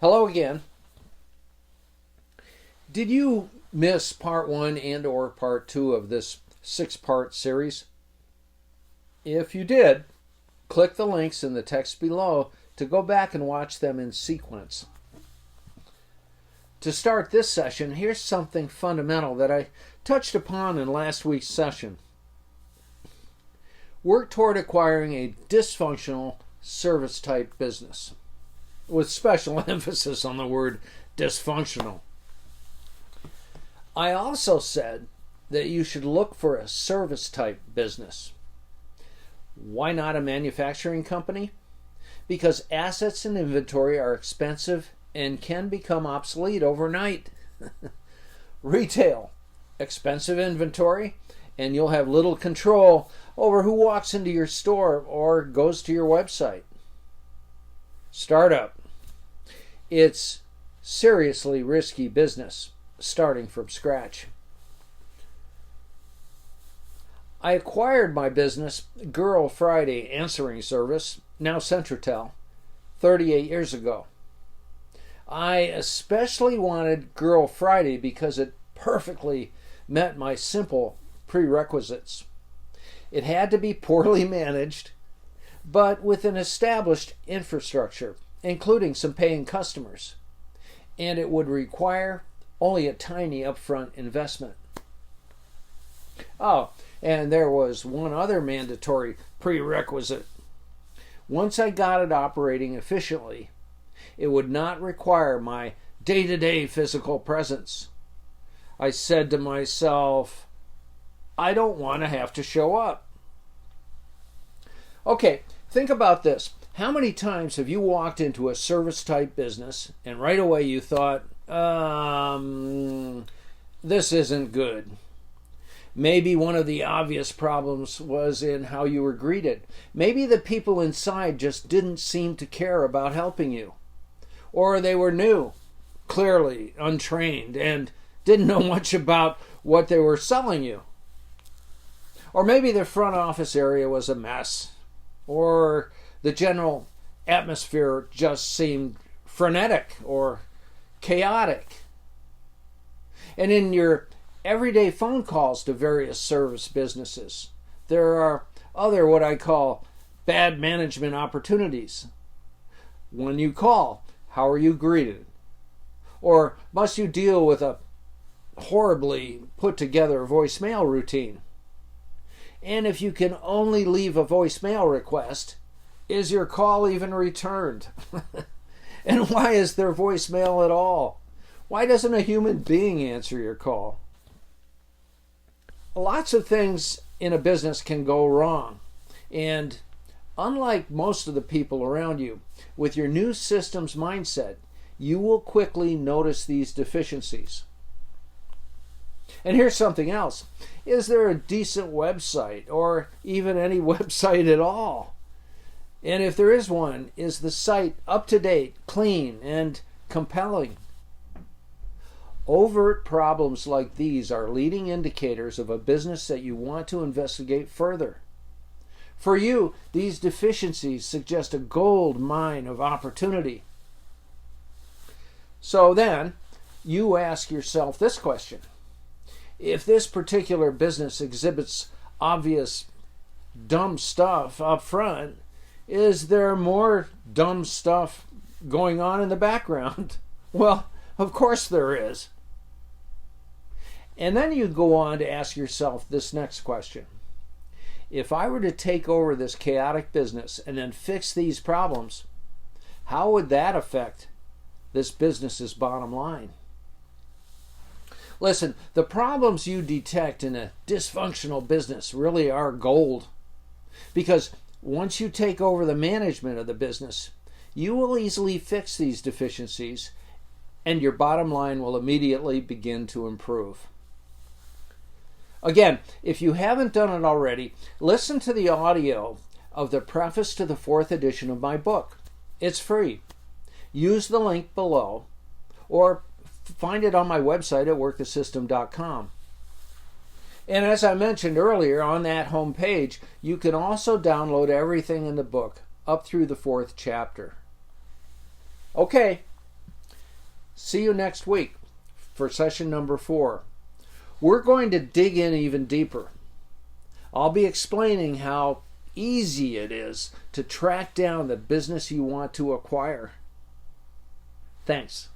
Hello again. Did you miss part 1 and or part 2 of this 6-part series? If you did, click the links in the text below to go back and watch them in sequence. To start this session, here's something fundamental that I touched upon in last week's session. Work toward acquiring a dysfunctional service type business, with special emphasis on the word dysfunctional. I also said that you should look for a service type business. Why not a manufacturing company? Because assets and inventory are expensive and can become obsolete overnight. Retail, expensive inventory, and you'll have little control over who walks into your store or goes to your website. Startup, it's seriously risky business, starting from scratch. I acquired my business, Girl Friday answering service, now Centratel, 38 years ago. I especially wanted Girl Friday because it perfectly met my simple prerequisites. It had to be poorly managed, but with an established infrastructure, including some paying customers, and it would require only a tiny upfront investment. Oh, and there was one other mandatory prerequisite. Once I got it operating efficiently, it would not require my day-to-day physical presence. I said to myself, I don't want to have to show up. Okay, think about this. How many times have you walked into a service-type business and right away you thought, this isn't good? Maybe one of the obvious problems was in how you were greeted. Maybe the people inside just didn't seem to care about helping you. Or they were new, clearly untrained, and didn't know much about what they were selling you. Or maybe the front office area was a mess. Or the general atmosphere just seemed frenetic or chaotic. And in your everyday phone calls to various service businesses, there are other what I call bad management opportunities. When you call, how are you greeted? Or must you deal with a horribly put together voicemail routine? And if you can only leave a voicemail request, is your call even returned? And why is there voicemail at all? Why doesn't a human being answer your call? Lots of things in a business can go wrong. And unlike most of the people around you, with your new systems mindset, you will quickly notice these deficiencies. And here's something else. Is there a decent website, or even any website at all? And if there is one, is the site up to date, clean, and compelling? Overt problems like these are leading indicators of a business that you want to investigate further. For you, these deficiencies suggest a gold mine of opportunity. So then, you ask yourself this question. If this particular business exhibits obvious dumb stuff up front, is there more dumb stuff going on in the background? Well, of course there is. And then you go on to ask yourself this next question. If I were to take over this chaotic business and then fix these problems, how would that affect this business's bottom line? Listen, the problems you detect in a dysfunctional business really are gold. Because once you take over the management of the business, you will easily fix these deficiencies and your bottom line will immediately begin to improve. Again, if you haven't done it already, listen to the audio of the preface to the 4th edition of my book. It's free. Use the link below or find it on my website at workthesystem.com. And as I mentioned earlier, on that home page, you can also download everything in the book up through the 4th chapter. Okay, See you next week for session number 4. We're going to dig in even deeper. I'll be explaining how easy it is to track down the business you want to acquire. Thanks.